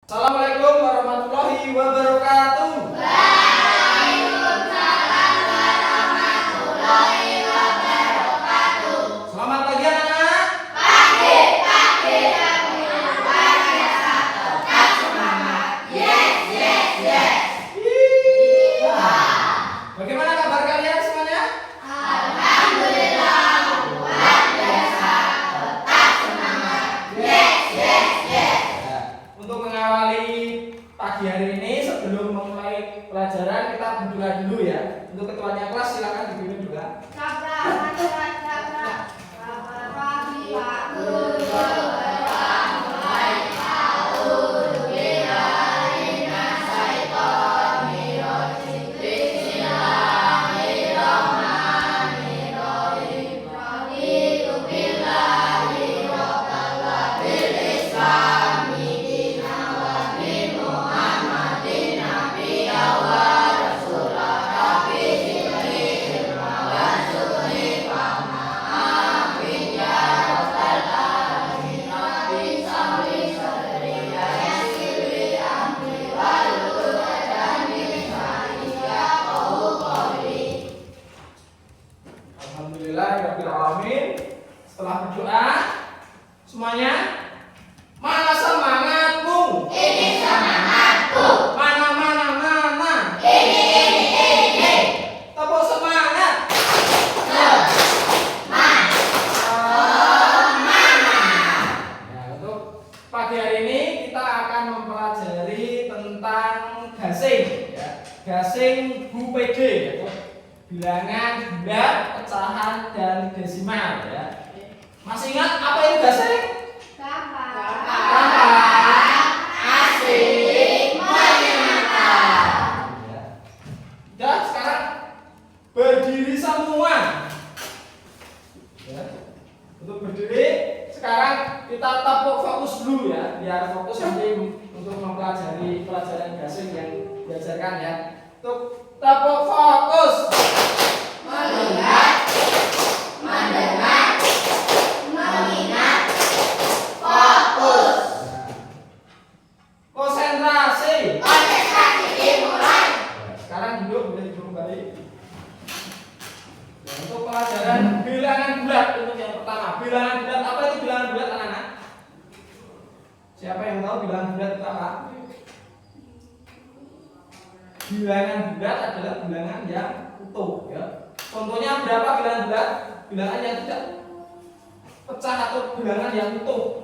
Assalamualaikum warahmatullahi wabarakatuh. Waalaikumsalam warahmatullahi wabarakatuh. Selamat pagi anak-anak. Pagi yang luar biasa, tetap semangat. Yes. Iya. Bagaimana kabar kalian semuanya? Alhamdulillah luar biasa, tetap semangat. Yes. Ya, untuk mengawali pagi hari ini sebelum memulai pelajaran kita berdoa dulu ya. Untuk ketuanya kelas silakan dipimpin doa. Selamat pagi Pak Guru. Alhamdulillahirabbil alamin. Setelah berdoa semuanya, mana semangatmu? Ini semangatku. Mana? Ini. Tepuk semangat. Ya, untuk pagi hari ini kita akan mempelajari tentang gasing ya. Gasing BUPD yaitu bilangan bulat, pecahan dan desimal ya. Masih ingat apa itu gasing? Asik, menyenangkan. Ya. Dan sekarang berdiri semua. Ya. Untuk berdiri, sekarang kita tepuk fokus dulu ya, biar fokus nanti untuk mempelajari pelajaran gasing yang diajarkan ya. Untuk tepuk fokus. Melihat, mendengar, mengingat, fokus. Konsentrasi. Konsentrasi dimulai. Sekarang duduk, boleh duduk kembali. Ya, untuk pelajaran bilangan bulat untuk yang pertama. Bilangan bulat, apa itu bilangan bulat anak-anak? Siapa yang tahu bilangan bulat itu apa? Bilangan bulat adalah bilangan yang utuh ya. Contohnya berapa bilangan bulat? Bilangan yang tidak pecah atau bilangan yang utuh.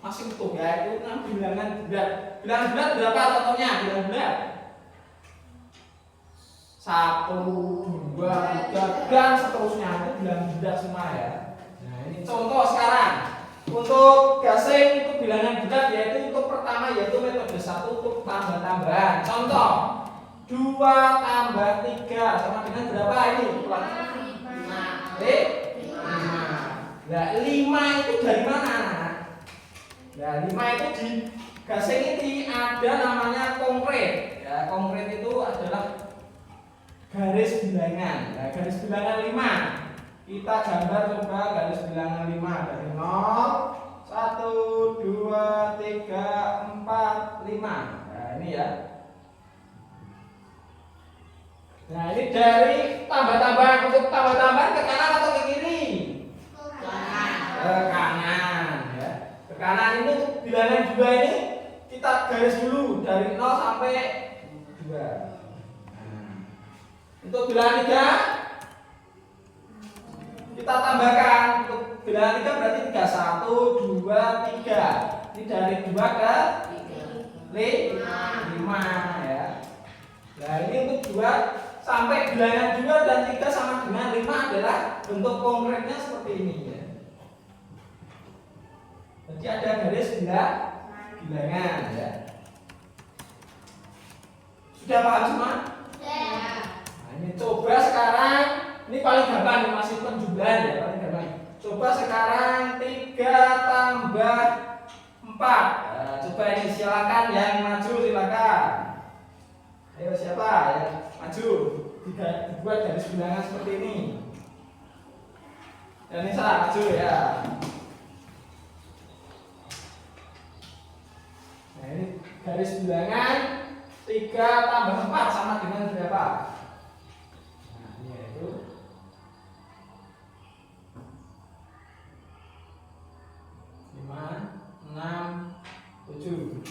Masih utuh ya, itu namanya bilangan bulat. Bilangan bulat berapa contohnya? Bilangan bulat 1, 2, 3 dan seterusnya, itu bilangan bulat semua ya. Nah, ini contoh sekarang. Untuk gasing itu bilangan bulat yaitu untuk pertama yaitu metode 1 untuk tambah-tambahan. Contoh 2 tambah 3 sama dengan berapa ini? 5. Nah, 5 itu dari mana? Nah, 5 itu di gasing ini ada namanya konkret. Ya, konkret itu adalah garis bilangan. Nah, garis bilangan 5. Kita gambar coba garis bilangan 5 dari 0, 1, 2, 3, 4, 5. Nah, ini ya. Nah, ini dari tambah-tambahan. Untuk tambah-tambahan ke kanan atau ke kiri? Ke kanan ya. Ke kanan ini untuk bilangan 2 ini kita garis dulu dari 0 sampai 2. Untuk bilangan 3 kita tambahkan. Untuk bilangan 3 berarti 3, 1, 2, 3. Ini dari 2 ke 5 ya. Nah, ini untuk 2 sampai bilangan 2 dan 3 sama dengan 5 adalah bentuk konkretnya seperti ini ya. Jadi ada garis bilangan ya. Sudah paham semua? Nah, ini coba sekarang, ini paling gampang nih, masih penjumlahan ya, paling gampang. Coba sekarang 3 tambah 4. Nah, coba ini silakan yang maju silakan. Ayo siapa yang maju? Dibuat garis bilangan seperti ini. Dan ini salah maju ya. Nah, ini garis bilangan 3 tambah 4 sama dengan berapa? Nah, ini yaitu 5, 6, 7.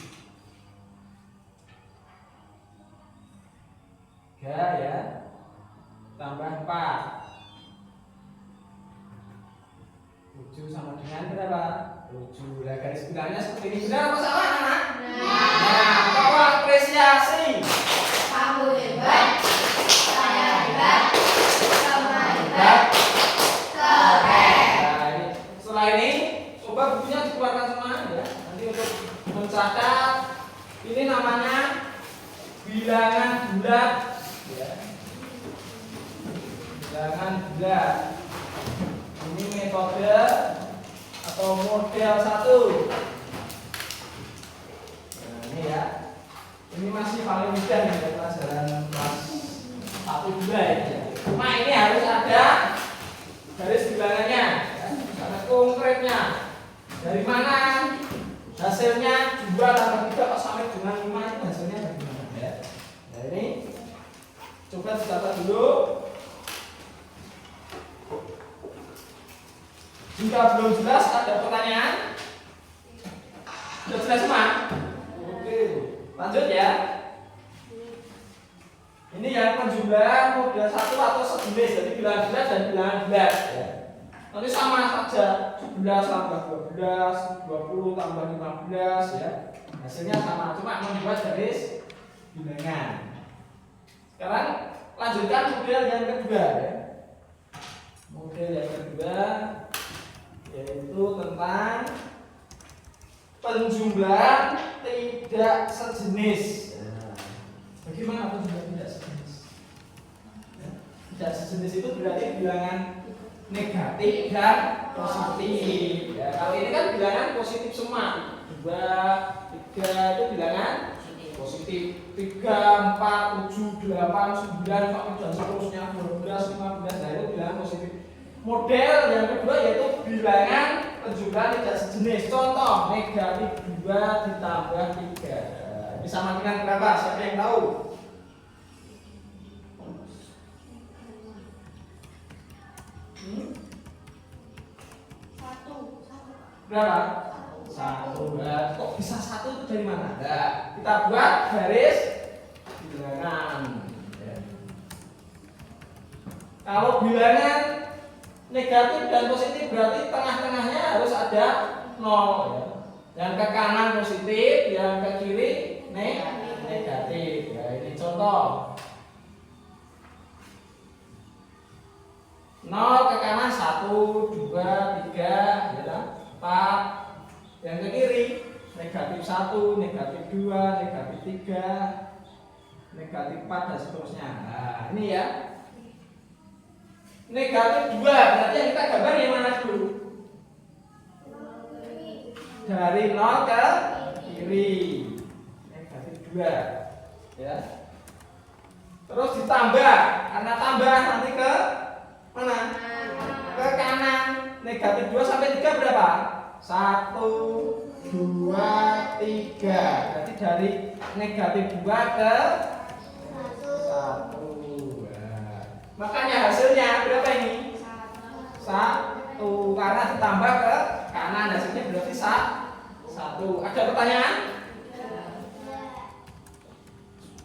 3 ya, tambah 4. 7 sama dengan berapa? 7. Nah, garis bilangnya seperti ini. Benar apa salah, anak? Nah, bahwa apresiasi. Kamu hebat, saya hebat, sama hebat, keren. Nah, ini setelah ini coba bukunya dikeluarkan semua ya. Nanti untuk mencatat ini namanya bilangan bulat ya. Bilangan bulat. Ini metode atau model 1. Nah, ini ya. Ini masih paling mudah nih ya, pelajaran kelas 1 juga ya. Cuma ini harus ada garis bilangannya ya. Ada konkretnya. Dari mana hasilnya 2 tambah 3 kok sampai dengan 5 itu hasilnya bagaimana ya. Nah, ini coba dicatat dulu. Jika belum jelas ada pertanyaan? Sudah jelas semua? Oke, lanjut ya. Ini yang penjumlahan model 1 atau sejenis, jadi bilangan bulat dan bilangan bulat ya. Nanti sama saja 11 tambah 12, 20 tambah 15 ya. Hasilnya sama, cuma membuat garis bilangan. Sekarang lanjutkan model yang kedua ya. Model yang kedua yaitu tentang penjumlahan tidak sejenis. Nah, bagaimana penjumlahan tidak sejenis? Ya, tidak sejenis itu berarti bilangan negatif dan positif. Ya, kalau ini kan bilangan positif semua. 2, 3 itu bilangan positif. 3, 4, 7, 8, 9 sampai dan seterusnya 12, 15. Nah, itu bilangan positif. Model yang kedua yaitu bilangan penjumlahan tidak sejenis. Contoh negatif 2 ditambah 3. Ini sama dengan berapa? Siapa yang tahu? Berapa? 1. Nah, kok bisa 1 itu dari mana? Nah, kita buat garis bilangan. Ya. Kalau bilangan negatif dan positif berarti tengah-tengahnya harus ada 0 ya. Yang ke kanan positif, yang ke kiri negatif. Ya, ini contoh. 0 ke kanan 1, 2, 3, ya, 4. Yang ke kiri negatif 1, negatif 2, negatif 3, negatif 4 dan seterusnya. Nah, ini ya. Negatif 2 berarti yang kita gambar yang mana dulu? Dari 0 ke kiri. Negatif 2 ya. Terus ditambah, karena tambah nanti ke mana? Ke kanan. Negatif 2 sampai 3 berapa? 1, 2, 3. Berarti dari negatif 2 ke 1. Makanya hasilnya berapa ini? 1. Karena ditambah ke kanan hasilnya berarti 1. Ada pertanyaan?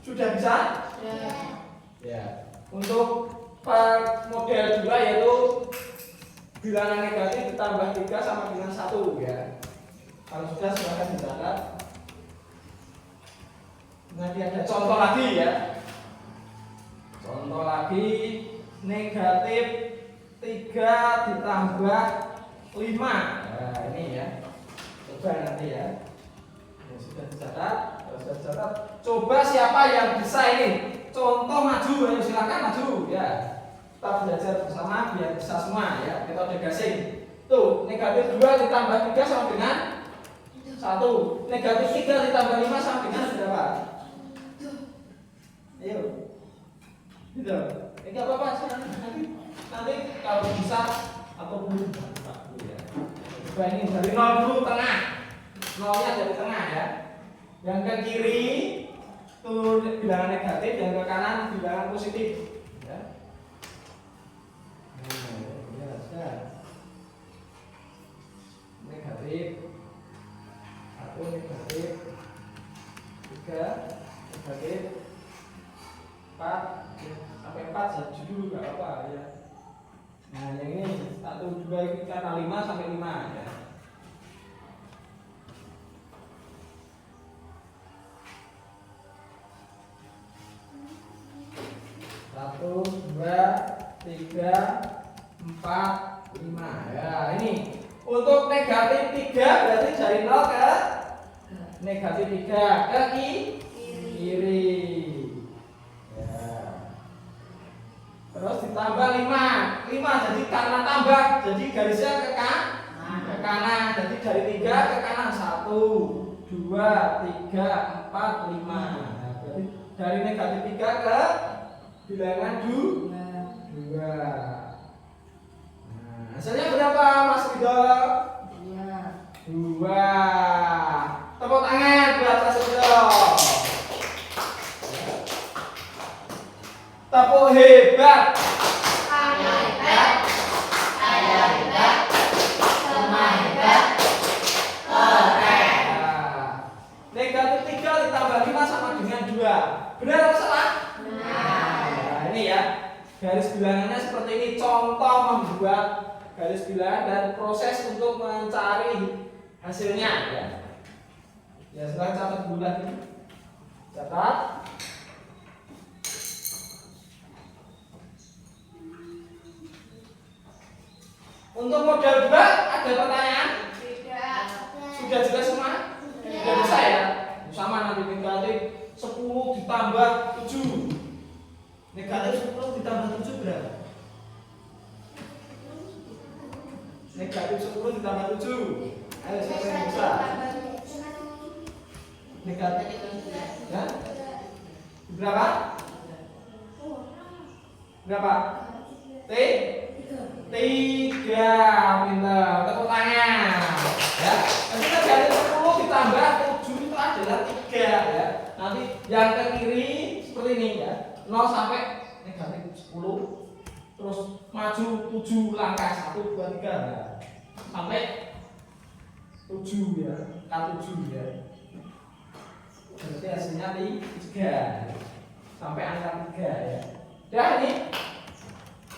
Sudah bisa? Ya. Untuk model 2 yaitu bilangan negatif ditambah 3 sama dengan 1 ya. Kalau sudah silakan dicatat. Nanti ada contoh lagi ya. Contoh lagi negatif 3 ditambah 5. Nah, ini ya. Coba nanti ya. Yang sudah dicatat, sudah dicatat. Coba siapa yang bisa ini? Contoh maju, ayo silakan maju ya. Kita belajar bersama biar bisa semua ya. Metode gasing. Tuh, negatif 2 ditambah 3 sama dengan 1. Negatif 3 ditambah 5 sama dengan berapa? Ayo. Gitu. Enggak apa-apa nanti kalau bisa atau belum ya. Coba ini dari 0 dulu tengah. 0-nya dari tengah ya. Yang ke kiri itu bilangan negatif, yang ke kanan bilangan positif. Ya. Ya, sudah. Negatif, 1 negatif, 3 negatif, 4 sampai 4 saja dulu nggak apa ya. Nah yang ini 1 2 ini karena 5 sampai 5 ya. 1 2 3 4 5 ya. Ini untuk negatif 3 berarti dari 0 ke negatif 3 ke kiri. Ya. Terus ditambah 5 jadi karena tambah jadi garisnya ke kanan. Jadi dari 3 ke kanan 1 2 3 4 5. Nah, berarti dari negatif 3 ke bilangan 2. Nah, hasilnya berapa Mas Ridho? 2. Tepuk tangan buat Mas Ridho. Tepuk hebat. Saya hebat. Saya hebat. Semua hebat. Keren. Nah, negatif 3 ditambah 5 sama dengan 2. Benar atau salah? Nah, ini ya. Garis bilangannya seperti ini, contoh membuat garis bilangan dan proses untuk mencari hasilnya ya. Ya, silahkan catat dulu lagi. Catat. Untuk model 2 ada pertanyaan? Tidak. Sudah jelas semua? Sudah bisa ya? Sama nanti negatif 10 ditambah 7. Negatif 10 ditambah 7 berapa? Negatif 10 ditambah 7. Ayo siapa yang bisa? Negatif ya? Berapa? Berapa? 3. Pintar. Tepuk tangan. Ya. Nanti negatif 10 ditambah 7 itu adalah 3 ya. Nanti yang ke kiri seperti ini ya. 0 sampai negatif 10 terus maju 7 langkah 1 2 3 ya. Sampai 7 ya, K7 ya. Berarti hasilnya 3 sampai angka 3 ya. Ya ini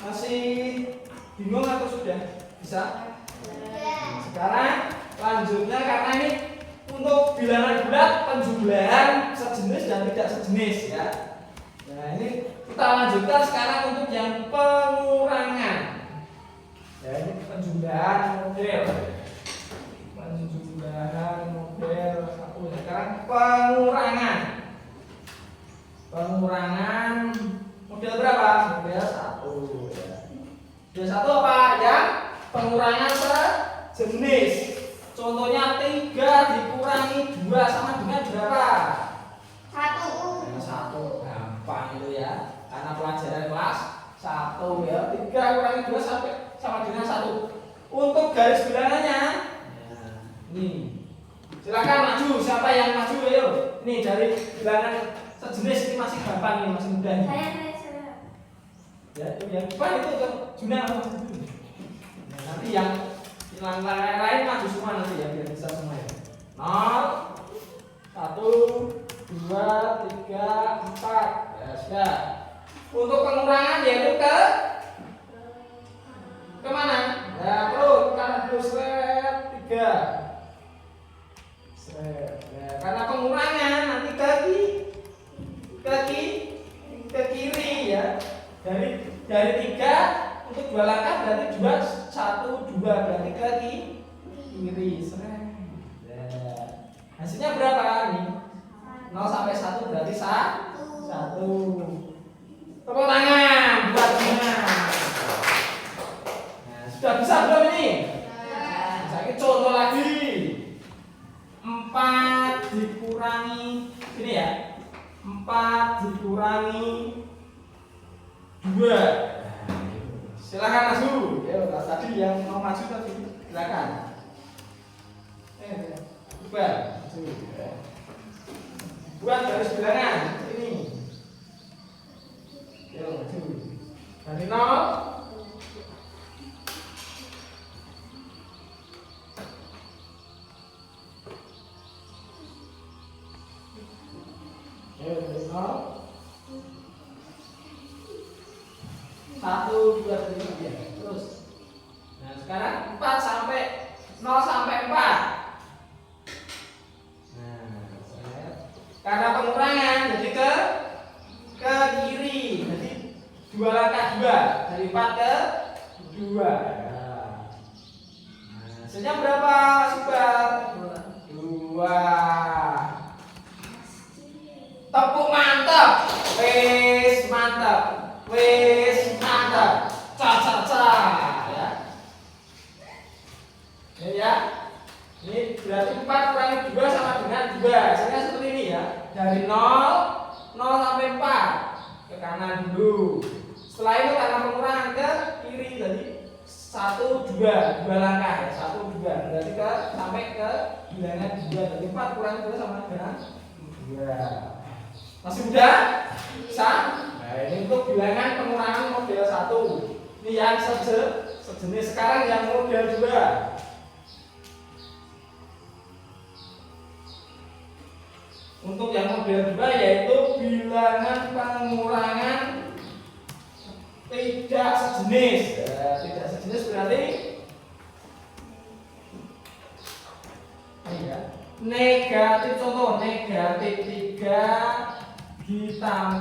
masih bingung atau sudah bisa? Sekarang lanjutnya karena ini untuk bilangan bulat penjumlahan sejenis dan tidak sejenis ya. Nah ini kita lanjutkan sekarang untuk yang pengurangan. Ya ini penjumlahan model. Penjumlahan model 1. Sekarang pengurangan. Pengurangan model berapa? Model 1 ya. Model 1 apa ya? Pengurangan sejenis. Contohnya 3 dikurangi 2 sama dengan berapa? 1. 1. Gampang itu ya. Karena pelajaran kelas 1 ya. 3 kurangi 2 sampai sama dengan 1. Untuk garis bilangannya ini. Silakan maju. Siapa yang maju ayo. Ini dari bilangan sejenis ini masih gampang ini, masih mudah ini. Saya. Ya, itu yang depan itu Juna apa itu? Nah, nanti yang lain maju semua nanti ya biar bisa semua ya. 0 1 2 3 4. Ya sudah. Untuk pengurangan yaitu ke mana? Ya, perut kanan terus 3. Ya, karena pengurangan nanti ke kiri ya. Dari 3 untuk 2 langkah berarti 2 1 2 berarti ke kiri. Ya. Hasilnya berapa nih? 0 sampai 1 berarti 1. Tepuk tangan buat Gina. Nah, sudah bisa belum ini? Saya contoh lagi. 4 dikurangi ini ya. 4 dikurangi 2. Silakan maju. Ya, tadi yang mau maju tadi silakan. Coba maju. buat garis bilangan ini. Yo, maju. Dari 0. Yo, dari 0. 1, 2, 3, ya. Terus. Nah, sekarang 4 sampai 0 sampai 4. Karena pengurangan jadi ke kiri, jadi 2 langkah 2 dari 4 ke 2. Nah, hasilnya berapa Subar? 2. Tepuk mantap, wis mantap, wis mantap, ca ya. Ini ya. Ini berarti 4 kurangi 2 sama dengan 2. Hasilnya seperti ini ya. Dari 0 sampai 4 ke kanan dulu. Setelah itu karena pengurangan ke kiri jadi 1, 2 langkah ya. 1, 2 berarti ke sampai ke bilangan 2. Jadi 4 kurangi 2 sama dengan 2. Masih mudah? Bisa? Nah, ini untuk bilangan pengurangan model 1. Ini yang sejenis. Sekarang yang model 2. Untuk yang model 2 yaitu bilangan pengurangan tidak sejenis. Tidak sejenis berarti ya, negatif. Contoh negatif 3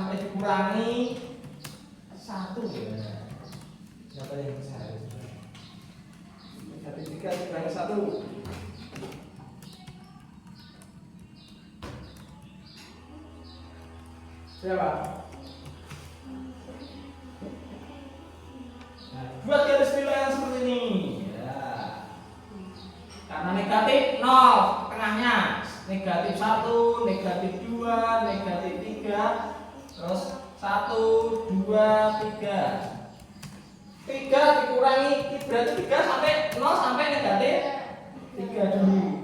dikurangi 1 ya. Siapa yang bisa? Negatif 3 dikurangi 1. Berapa? Nah, buat garis bilangan seperti ini ya. Karena negatif 0 tengahnya, negatif 1, negatif 2, negatif 3, terus 1, 2, 3. 3 dikurangi berarti 3 sampai 0 sampai negatif 3 dulu.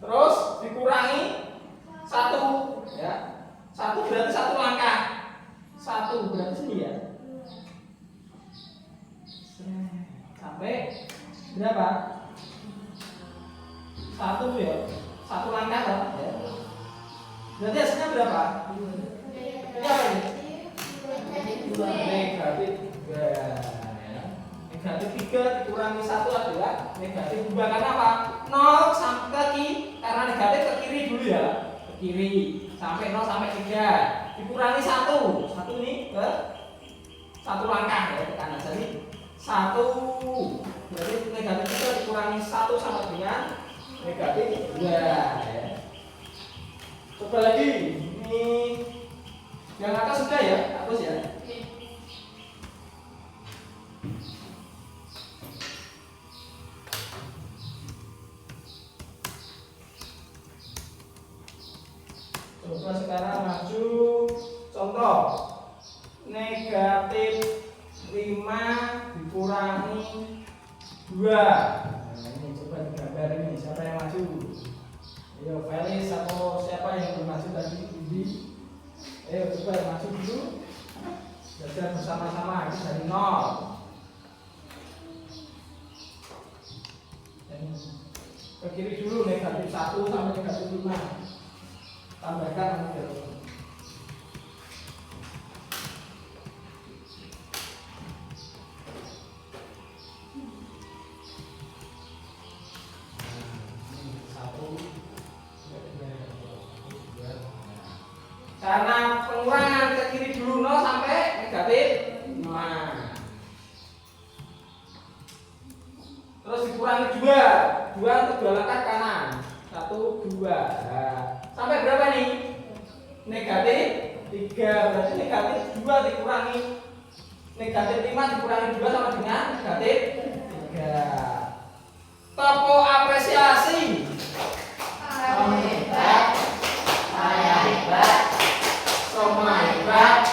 Terus dikurangi 1 ya. 1 berarti 1 langkah. 1 berarti sini ya. Sampai berapa? 1 ya. 1 langkah toh ya. Berarti hasilnya berapa? Berapa ini? Negatif 3 ya. Negatif 3 dikurangi 1 adalah negatif 2. Karena apa? 0 sampai ke kiri. Karena negatif ke kiri dulu ya. Kiri sampai 0 sampai 3 dikurangi 1 ini ke 1 langkah ya ke kanan. Jadi 1 berarti negatif 3 dikurangi 1 sama dengan negatif 2 ya. Coba lagi ini yang atas sudah ya, hapus ya. Coba sekarang maju. Contoh negatif 5 dikurangi 2. Nah, ini coba digambar ini. Siapa yang maju? Ayo Felis atau siapa yang belum maju tadi? Budi. Ayo coba yang maju dulu. Belajar bersama-sama. Ini dari 0. Ke kiri dulu negatif 1 sampai negatif 5. Tambahkan nanti ya. Karena pengurangan ke kiri dulu 0 sampai negatif 5. Terus dikurangi 2 untuk 2 langkah kanan. 1, 2. Nah, sampai berapa nih? Negatif 3. Berarti negatif 2 dikurangi negatif 5 dikurangi 2 sama dengan negatif 3. Tepuk apresiasi. Kamu hebat, saya hebat, Semua hebat.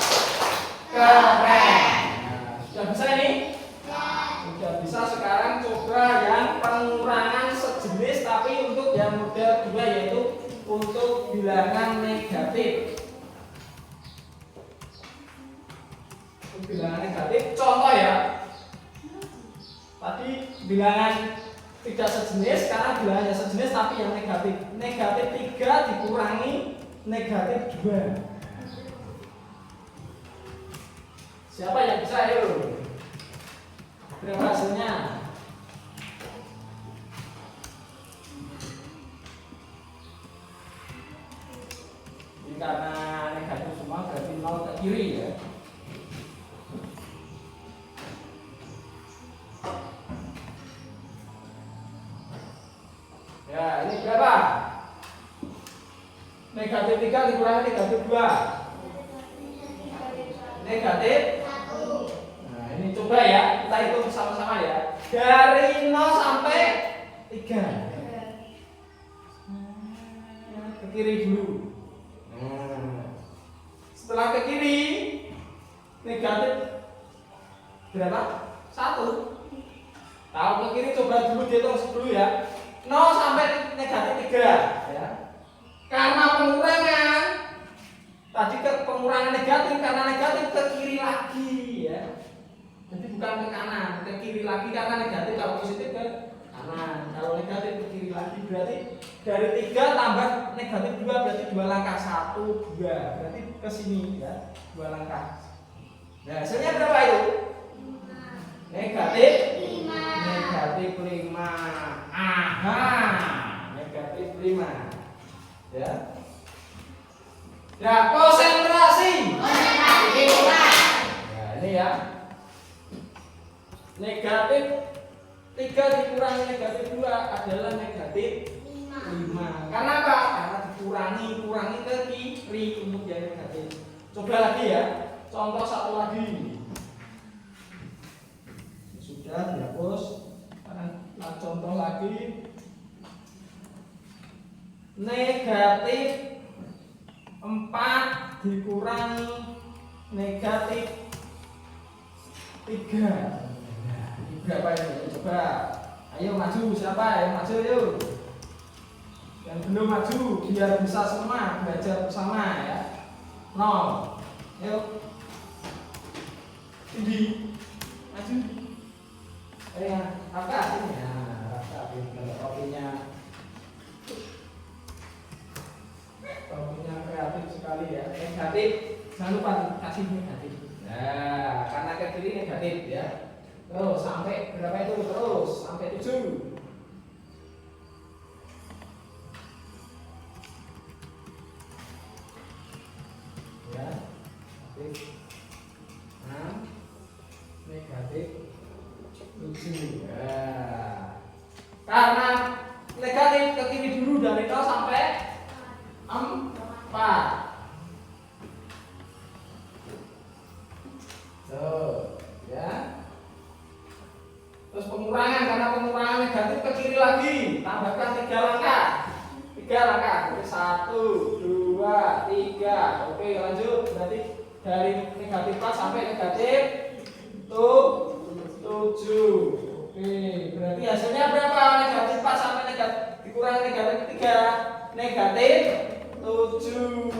Keren. Nah, sudah bisa ini? Sudah bisa. Sekarang coba yang pengurangan sejenis tapi untuk yang model 2 yaitu untuk bilangan negatif. Untuk bilangan negatif, contoh ya. Tadi bilangan tidak sejenis, sekarang bilangannya sejenis tapi yang negatif. Negatif 3 dikurangi negatif 2. Siapa yang bisa, ayo? Berapa hasilnya? Jadi karena negatif semua berarti 0 ke kiri ya. Ya, ini berapa? Negatif 3 dikurangi negatif 2. Negatif 1. Nah, ini coba ya, kita hitung sama-sama ya. Dari 0 sampai 3. Ke kiri dulu. Setelah ke kiri, negatif berapa? 1. Kalau ke kiri coba dulu dihitung dulu ya. 0 sampai negatif 3 ya. Karena pengurangan tadi ke pengurangan negatif, karena negatif ke kiri lagi ya. Jadi bukan ke kanan, ke kiri lagi karena negatif. Kalau positif ke kanan, kalau negatif ke kiri lagi berarti dari 3 tambah negatif 2 berarti 2 langkah. 1, 2 berarti ke sini ya, 2 langkah. Nah, hasilnya berapa itu? Negatif 5. Negatif 5. Aha, negatif 5. Ya. Ya, konsentrasi. Konsentrasi. Nah, ini ya. Negatif 3 dikurangi negatif 2 adalah negatif 5. Karena apa? Karena kurangi ke kiri untuk yang negatif. Coba lagi ya. Contoh satu lagi. Sudah dihapus. Contoh lagi. Negatif 4 dikurangi negatif 3. Nah, ini berapa ini? Coba. Ayo maju, siapa yang maju yuk? Yang belum maju biar bisa semua belajar bersama ya. 0. Yuk. Tinggi. Maju. Ya, apa hasilnya? Topinya kreatif sekali ya. Negatif, jangan lupa kasih negatif. Nah, karena ke kiri negatif ya. Terus sampai berapa itu? Terus sampai 7. Ya, negatif 6, negatif 7. Ya. Karena negatif ke kiri dulu dari 0 sampai 4. Tuh, ya. Terus pengurangan, karena pengurangan negatif ke kiri lagi, tambahkan 3 langkah. 3 langkah. Oke, 1, 2, 3. Oke, lanjut. Berarti dari negatif 4 sampai negatif 7. Oke, berarti hasilnya berapa? Negatif 4 sampai negatif dikurangi negatif 3. Negatif 7.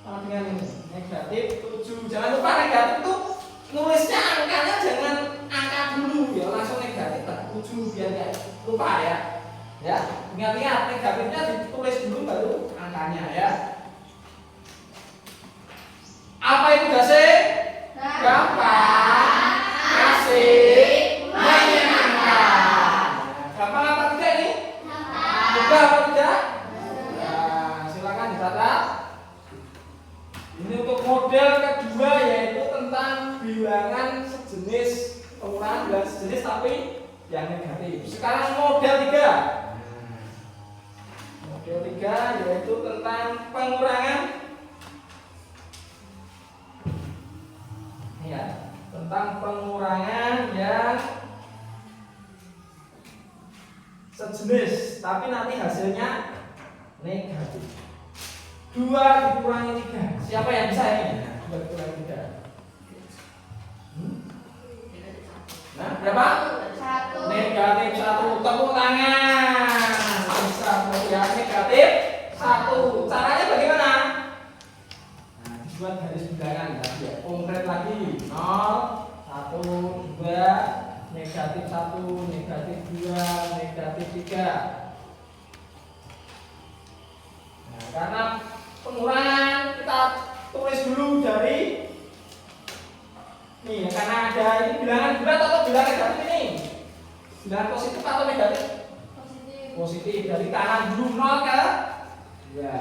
Sama dengan ini. Negatif 7. Jangan lupa negatif itu nulisnya angkanya jangan angka dulu ya, langsung negatif 7 biar enggak lupa ya. Ya, ingat-ingat negatifnya ditulis dulu baru angkanya ya. Apa itu gasing? Gampang, asik, menyenangkan. Gampang apa tidak ini? Mudah apa tidak? Nah, silakan dicatat. Ini untuk model kedua yaitu tentang bilangan sejenis, pengurangan bilangan sejenis tapi yang negatif. Sekarang model 3. Model 3 yaitu tentang pengurangan. Ya, tentang pengurangan yang sejenis tapi nanti hasilnya negatif. 2 dikurangi 3. Siapa yang bisa ini? 2 dikurangi 3. Nah, berapa? 1. Negatif 1. Tepuk tangan. Bisa berarti negatif 1. Caranya bagaimana? Nah, dibuat garis bilangan ya. Konkret lagi. 0, 1, 2, negatif 1, negatif 2, negatif 3. Nah, karena pengurangan kita tulis dulu dari nih, karena ada ini bilangan bulat atau bilangan negatif ini. Bilangan positif atau negatif? Positif. Dari kanan dulu 0 ke 2. Ya.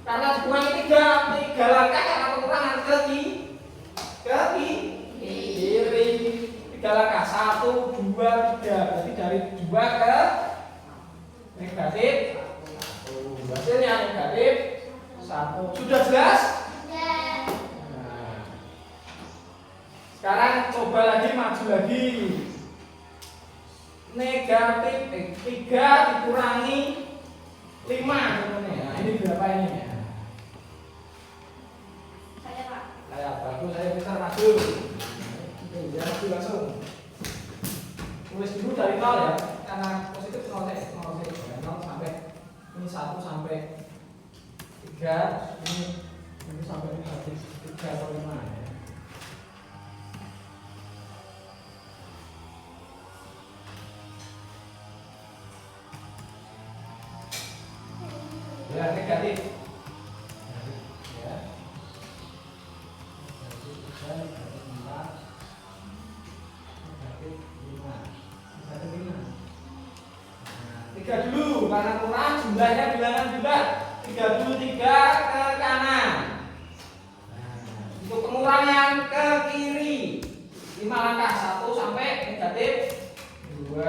Karena dikurangi 3 langkah karena pengurangan ke kiri. 3 langkah 1, 2, 3. Berarti dari 2 ke negatif 1. Hasilnya negatif 1. Sudah jelas? Nah. Sekarang coba lagi, maju lagi. Negatif 3 dikurangi 5 contohnya. Nah, ini berapa ini ya? Saya Pak. Saya bagus, saya bisa maju. Oke, ya maju langsung. Tulis dulu dari 0 ya. Karena positif 0 sampai ini 1 sampai 3, ini sampai negatif 3 atau 5 ya. Ya, negatif. Ya. Negatif 3, negatif 4, negatif 5. Negatif 5. Nah, 3 dulu, karena kurang jumlahnya bilangan juga. 3 dulu, 3 ke kanan. Nah, untuk pengurangan ke kiri 5 langkah, 1 sampai negatif 2.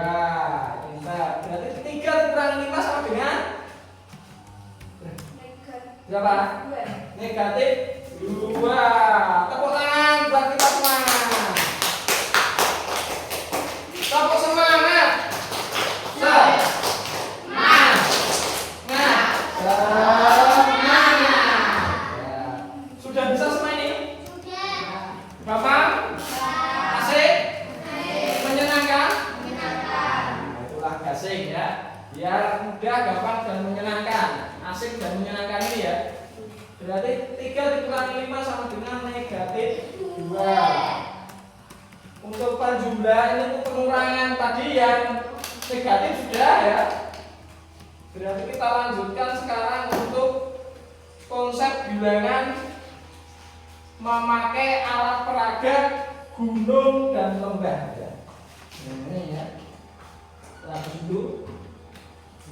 Berarti 3 dikurangi 5 sama dengan berapa? Negatif 2. Tepuk tangan buat kita semua. Tepuk semangat. Sudah bisa semua ini? Gampang? Asik? Menyenangkan? Nah, itulah gasing ya. Biar mudah, gampang dan menyenangkan. Asik dan menyenangkan ini ya. Berarti 3 dikurangi 5 sama dengan negatif 2. Untuk penjumlahan ini untuk pengurangan tadi yang negatif sudah ya. Berarti kita lanjutkan sekarang untuk konsep bilangan memakai alat peraga gunung dan lembah ya. Nah, ini ya. Lanjut dulu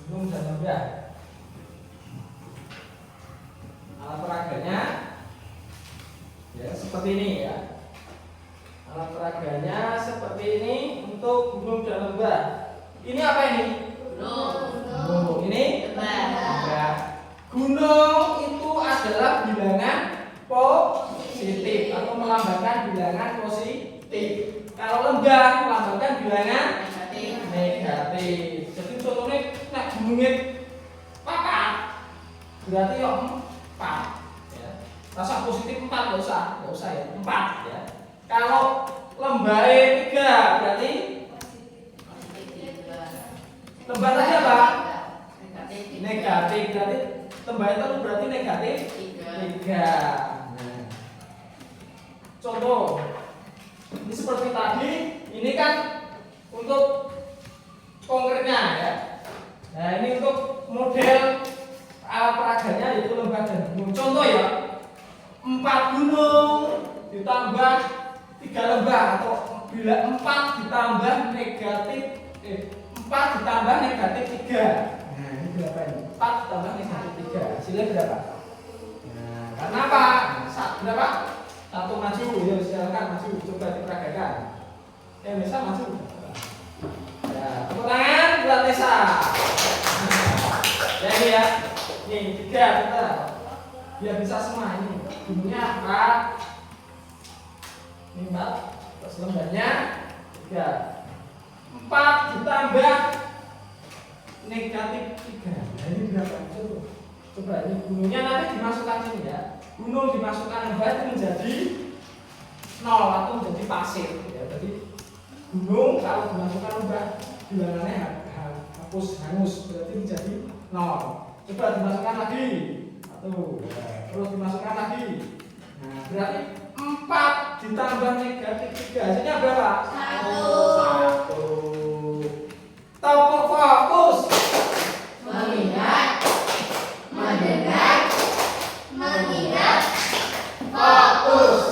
gunung dan lembah. Alat peraganya ya seperti ini ya. Alat peraganya seperti ini untuk gunung dan lembah. Ini apa ini? Gunung. Ini lembah. Gunung itu adalah bilangan positif atau melambangkan bilangan positif. Kalau lembah melambangkan bilangan negatif. Jadi contohnya nek gunungnya papat, berarti yo 4 ya. Rasa positif 4 enggak usah ya, 4 ya. Kalau lembahnya 3 berarti lembah tadi apa? Negatif. Berarti lembahnya itu berarti negatif 3. Nah. Contoh ini seperti tadi, ini kan untuk konkretnya ya. Nah, ini untuk model alat peraganya yaitu lembah dan gunung. Contoh ya, 4 gunung ditambah 3 lembah, atau bila 4 ditambah negatif 4 ditambah negatif 3. Nah, ini berapa ini? 4 ditambah negatif 3. Hasilnya berapa? Nah, karena apa? Berapa? 1 maju, ya silakan maju, coba diperagakan. Nesa maju. Ya, tepuk tangan buat Nesa. Ya ini ya. Nih 3 kita. Biar bisa semua ini. Gunungnya 4. Ini 4. Terus lembahnya 3. 4 ditambah negatif 3. Nah, ini berapa? Coba ini gunungnya nanti dimasukkan sini ya. Gunung dimasukkan lembah itu menjadi 0 atau menjadi pasir ya. Jadi gunung kalau dimasukkan lembah bilangannya hapus, hangus, berarti menjadi 0. Coba dimasukkan lagi. 1. Ya. Terus dimasukkan lagi. Nah, berarti 4 ditambah negatif 3 hasilnya berapa? 1. Tepuk fokus. Mengingat, mendengar, mengingat, fokus.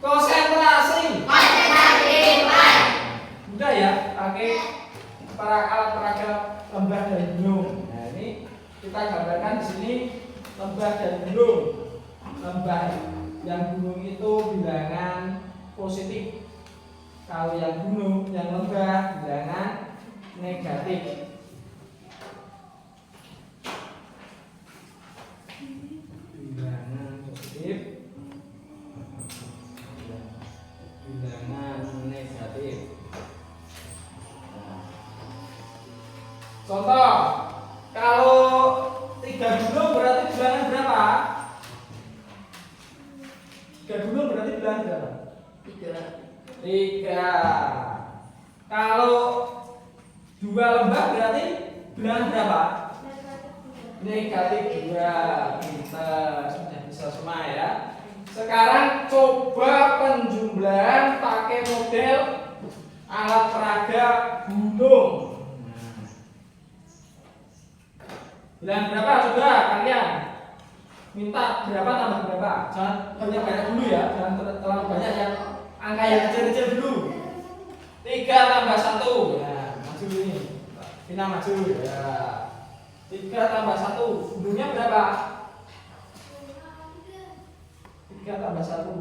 Konsentrasi. Konsentrasi. Mudah ya, pakai alat peraga lembah dari gunung. Nah, ini kita gambarkan di sini lembah dari gunung. Lembah yang gunung itu bilangan positif. Kalau yang gunung, yang lembah bilangan negatif. Bilangan positif, bilangan negatif. Contoh, kalau 3 gunung berarti bilangan berapa? 3 gunung berarti bilangan berapa? 3. Kalau 2 lembah berarti bilangan berapa? Negatif 2. Kita sudah bisa semua ya. Sekarang coba penjumlahan pakai model alat peraga gunung. Bilangan berapa coba kalian? Minta berapa tambah berapa? Jangan banyak-banyak dulu ya, jangan terlalu banyak yang angka yang kecil-kecil dulu. 3 tambah 1. Nah, maju ini. Vina maju ya. 3 tambah 1. Gunungnya berapa? 3 tambah 1.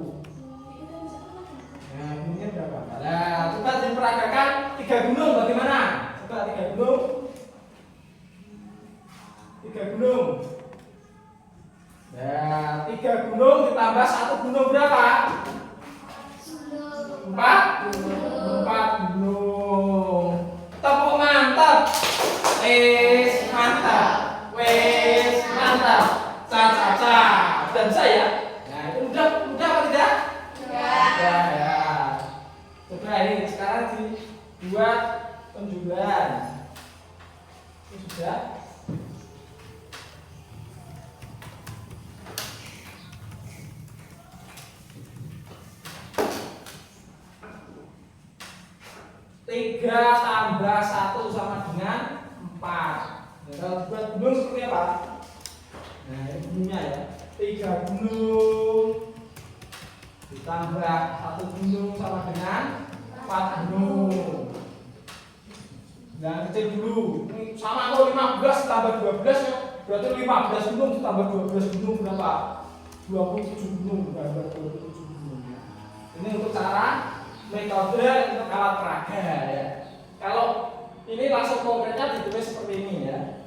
Nah, gunungnya berapa? Nah, coba diperagakan 3 gunung bagaimana? Coba 3 gunung. 3 gunung. Nah, 3 gunung ditambah 1 gunung berapa? 4 gunung. Tepuk mantap. Mantap. Mantap. Caca. Dan saya. Nah, itu mudah apa tidak? Ya. Coba ini sekarang dibuat penjumlahan. Ini sudah. Tiga tambah 1 sama dengan 4. Nah, kalau buat gunung seperti apa? Nah, ini gunungnya ya. 3 gunung ditambah 1 gunung sama dengan 4 gunung. Nah, kecil dulu. Ini sama kok 15 tambah 12 ya. Berarti 15 gunung ditambah 12 gunung berapa? 27 gunung. Berapa 27 gunung. Ini untuk cara metode untuk alat peraga ya. Kalau ini langsung konkretnya ditulis seperti ini ya.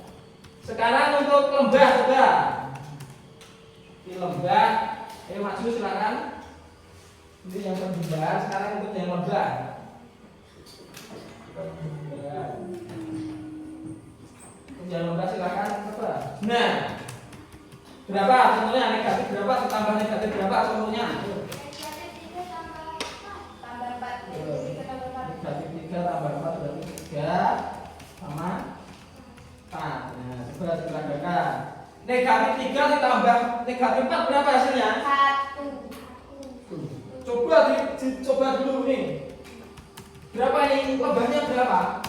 Sekarang untuk lembah coba. Ini lembah, maju silakan. Ini yang penjumlahan, sekarang untuk yang lembah. Yang lembah silakan coba. Nah, berapa contohnya negatif berapa ditambah negatif berapa contohnya? Negatif 3 tambah 4 berarti 3 sama 4. Nah, coba diperagakan. Negatif 3 ditambah negatif 4 berapa hasilnya? 1. Coba dicoba dulu nih. Berapa ini? Lembahnya berapa?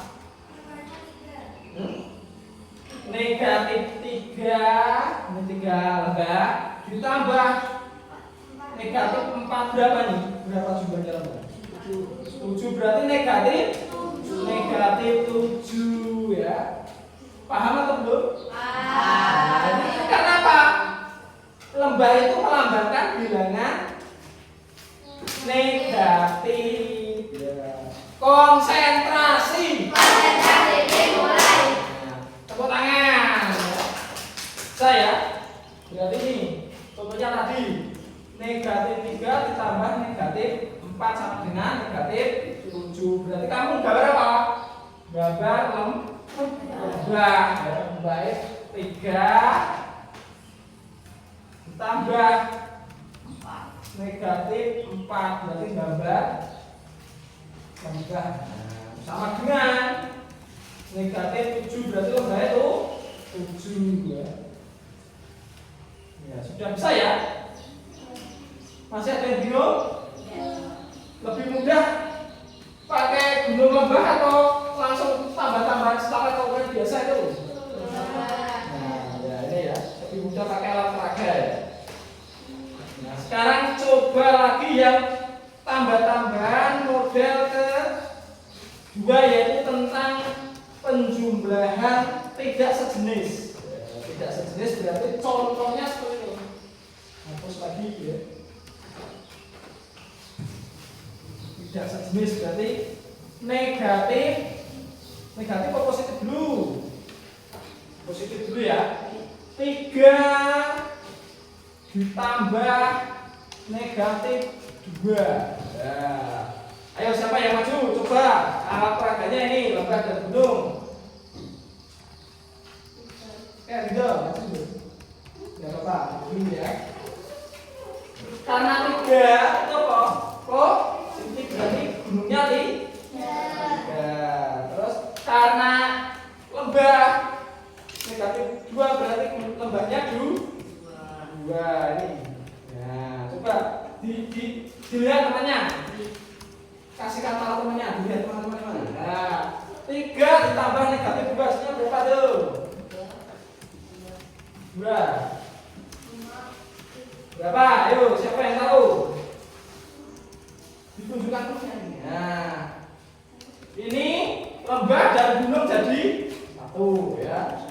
Negatif 3. Ini 3 lembah ditambah negatif 4 berapa nih? Berapa jumlahnya lembah? 7 berarti negatif 7 ya. Paham atau belum? Karena apa? Lembah itu melambangkan bilangan negatif ya. Konsentrasi dimulai. Tepuk tangan ya. Saya berarti ini contohnya tadi negatif 3 ditambah negatif 4 sama dengan negatif 7. Berarti kamu gambar apa? Gambar lembah. Baik, 3 ditambah negatif 4 berarti gambar lembah. Sama dengan negatif 7 berarti lembah itu 7. Sudah bisa ya? Masih ada yang bingung? Lebih mudah pakai gunung lembah atau langsung tambah-tambahan secara konkret biasa itu? Nah, ya ini ya, lebih mudah pakai alat peraga ya. Nah, sekarang coba lagi yang tambah-tambahan model kedua, yaitu tentang penjumlahan tidak sejenis. Tidak sejenis berarti contohnya seperti ini. Hapus lagi ya. Tidak sejenis berarti negatif atau positif dulu? Positif dulu ya. 3 ditambah negatif 2. Nah, ayo siapa yang maju? Coba alat peraganya ini, lembah dan gunung. Ridho, maju dulu. Ya apa? Ini ya. Karena 3 itu apa? Oh, ini berarti gunungnya 3. Terus karena lembah negatif 2 berarti lembahnya 2 ini. Nah, coba dilihat temannya. Kasihkan tahu temannya, dilihat teman-teman. Nah, 3 ditambah negatif 2 hasilnya berapa tuh? 2. Berapa? Ayo, siapa yang tahu? Ditunjukkan terusnya ini. Nah, ini lembah dan gunung jadi 1 ya.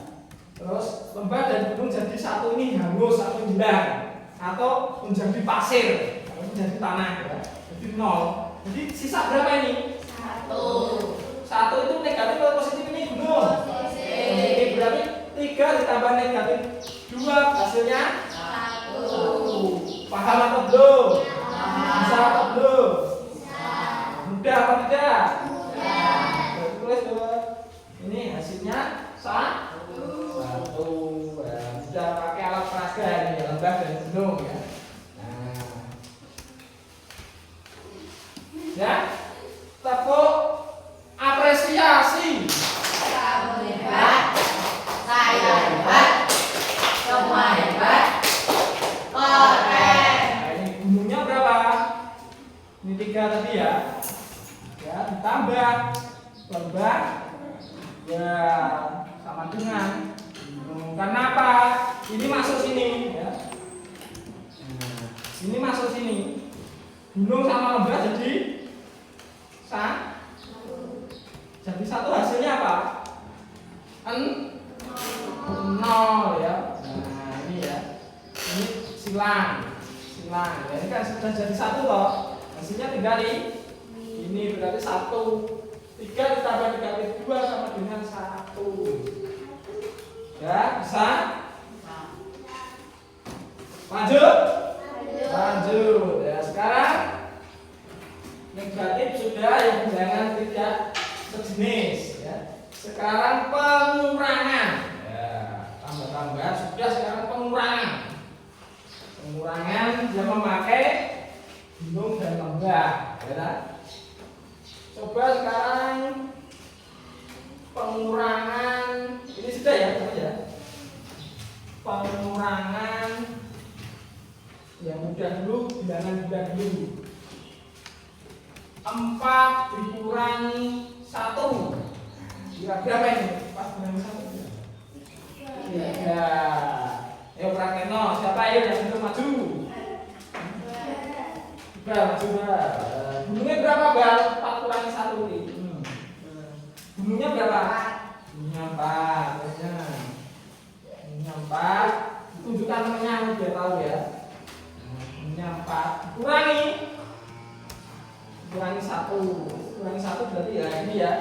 Terus lembah dan gunung jadi 1 ini hangus atau hilang atau menjadi pasir atau menjadi tanah ya. Jadi 0. Jadi sisa berapa ini? 1 itu negatif atau positif ini gunung? Positif. Berarti 3 ditambah negatif 2 hasilnya 1. Paham atau belum? Bisa atau belum? Mudah apa tidak? Mudah. Tulis dulu. Ini hasilnya 1. Sudah pakai alat peraga ini, lembah dan gunung ya. Nah, ya, tepuk apresiasi. Kamu hebat, saya hebat, semua hebat, keren. Nah, ini gunungnya berapa? Ini 3 tadi ya. Ya, ditambah lembah ya sama dengan gunung. Karena apa? Ini masuk sini ya. Nah, ini masuk sini. Gunung sama lembah jadi 1 hasilnya apa? 0 ya. Nah, ini ya. Ini silang. Ya, ini kan sudah jadi 1 toh. Hasilnya tinggal ini berarti 1. 3 ditambah negatif 2 sama dengan 1. Ya, bisa? Lanjut? Lanjut. Ya, sekarang negatif sudah, yang bilangan tidak sejenis ya. Sekarang pengurangan. Ya, tambah-tambahan sudah, sekarang pengurangan. Pengurangan dia memakai gunung dan lembah, ya. Coba sekarang pengurangan ini sudah ya, ya. Pengurangan yang mudah dulu, bilangan mudah dulu. 4 dikurangi 1. Kira-kira apa ini? 4 dikurangi 1. 3. Ayo praktek no. Siapa ayo yang untuk maju? Maju Bal. Gunungnya berapa Bal? 4 kurangi 1 ini. Gunungnya berapa? Gunungnya 4. Gunungnya 4. Tunjukkan temannya biar tahu ya. Gunungnya 4. Kurangi 1. Kurangi 1 berarti ya ini ya.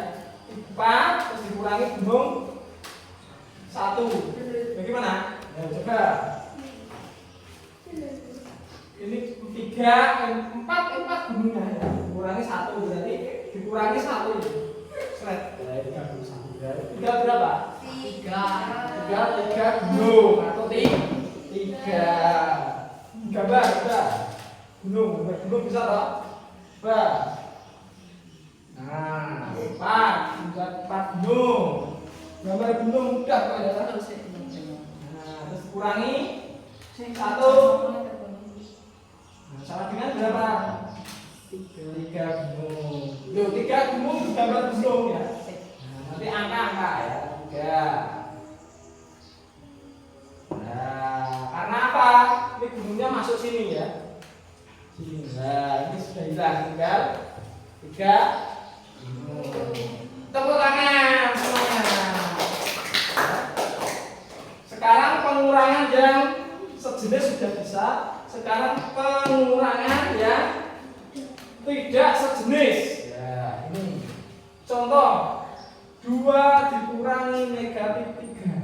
4 terus dikurangi gunung 1. Bagaimana? Ya, coba. Ini 4 gunungnya ya. Dikurangi 1 berarti dikurangi 1 ini. Seret. Ya, ini 1 berarti 3 berapa? 3 gunung atau 3 gambar gunung bisa toh? Nah, 4 gunung. Gambar gunung mudah kok ya. Nah, terus kurangi Satu. Nah, sama dengan berapa? 3 gunung. Loh, 3 gunung gambar gunung ya. Nah, nanti angka ya. 3. Nah, karena apa? Ini gunungnya masuk sini ya. Sini. Nah, ini sudah hilang, tinggal 3 gunung. Tepuk tangan semuanya. Sekarang pengurangan yang sejenis sudah bisa. Sekarang pengurangan yang tidak sejenis. Ya, ini contoh 2 dikurangi negatif 3.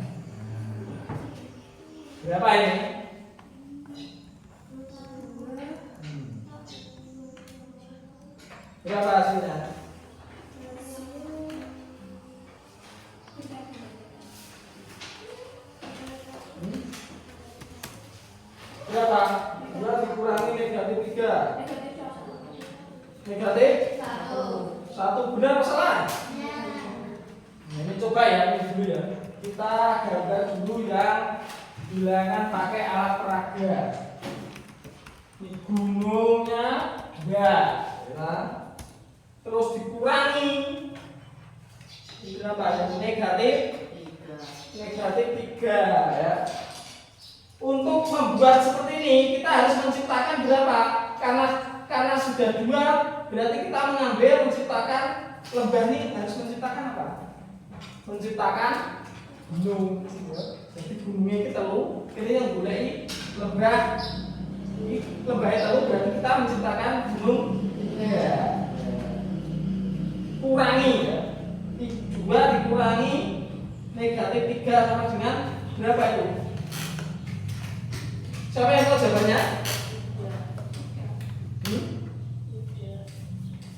Berapa ini? Berapa hasilnya? Berapa? 2 dikurangi negatif 3. Negatif 1. Benar atau salah? Nah, ini coba ya, ini dulu ya. Kita gambar dulu yang bilangan pakai alat peraga. Ini gunungnya 2, ya. Terus dikurangi berapa ya? Negatif 3 ya. Untuk membuat seperti ini kita harus menciptakan berapa? Karena sudah 2, berarti kita mengambil menciptakan lembah ini harus menciptakan apa? Menciptakan gunung. Jadi gunungnya kita telur, ini yang boleh lembah. Ini lembahnya telur berarti kita menciptakan gunung. Ya. Kurangi ya. 2 dikurangi negatif 3 sama dengan berapa itu? Siapa yang tahu jawabannya?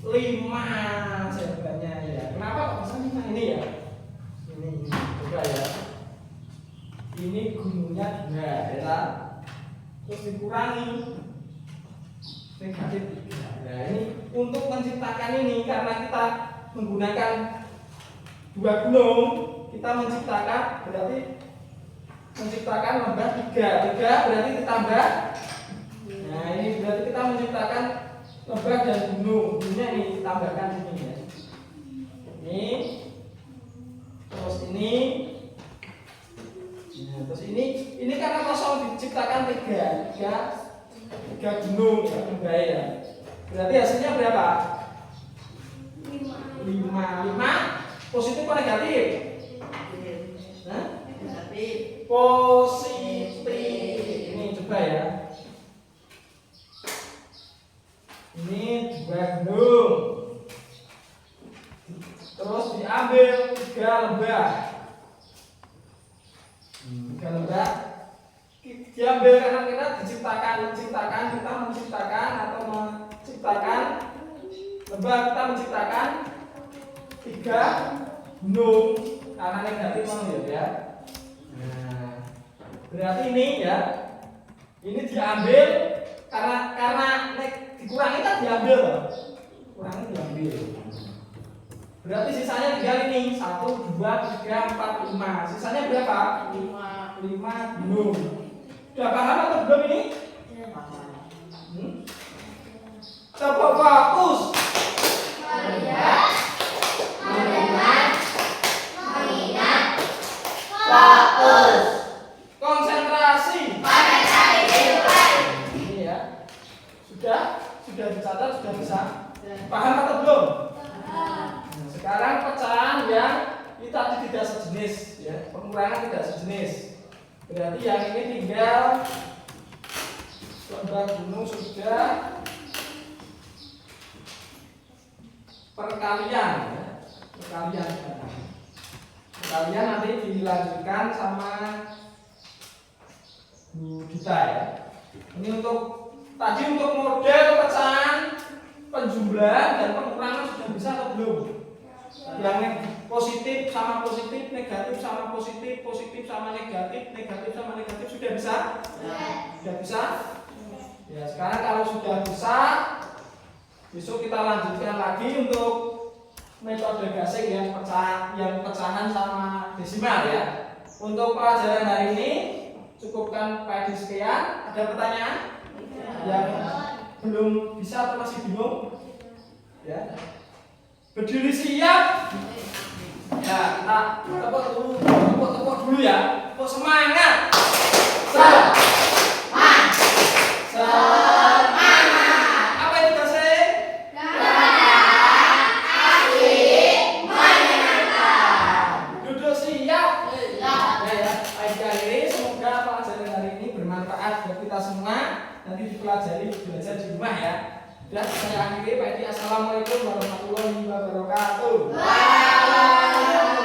5 jawabannya ya. Kenapa kok bisa 5 ini ya? Ini coba ya. Ini gunungnya 2 ya. Terus dikurangi negatif 3. Nah, ini untuk menciptakan ini karena kita menggunakan 2 gunung, kita menciptakan berarti menciptakan lembah 3 berarti ditambah. Nah, ini berarti kita menciptakan lembah dan gunung. Gunungnya ini ditambahkan sini ya. Ini terus ini. Nah, terus ini karena kosong diciptakan 3 gunung ya, lembah ya. Berarti hasilnya berapa? 5 positif atau negatif? Hah? Positif. Ini coba ya. Ini 2 gunung. Terus diambil 3 lembah. 3 lembah. Diambil karena kita menciptakan lembah, kita menciptakan 3 gunung karena negatif ya. Nah, berarti ini ya, ini diambil karena dikurangi kan diambil, berarti sisanya tinggal ini 1, 2, 3, 4, 5. Sisanya berapa? 5 gunung. Sudah paham atau belum ini? Coba fokus. Fokus. Konsentrasi. Ini ya. Sudah dicatat, sudah bisa. Paham atau belum? Nah, sekarang pecahan yang ini tadi tidak sejenis ya, pengurangan tidak sejenis. Berarti yang ini tinggal lembah gunung sudah perkalian ya. Perkalian nanti dilanjutkan sama Bu Dita ya. Ini untuk model pecahan, penjumlahan dan pengurangan sudah bisa atau belum? Yang positif sama positif, negatif sama positif, positif sama negatif, negatif sama negatif sudah bisa? Sudah bisa? Ya, sekarang kalau sudah bisa, besok kita lanjutkan lagi untuk metode gasing yang pecahan sama desimal ya. Untuk pelajaran hari ini cukupkan Pak Edi sekian. Ada pertanyaan? Yang belum bisa atau masih bingung? Ya. Berdiri siap. Ya, kita tepuk dulu ya. Tepuk semangat. Semangat. Apa itu bahasa? Asik menyenangkan. Duduk siap. Ya. Ya, baik kali. Semoga pelajaran hari ini bermanfaat buat kita semua. Nanti dipelajari belajar di rumah ya. Sudah saya akhiri. Pak Edi, assalamualaikum warahmatullahi wabarakatuh. Waalaikumsalam.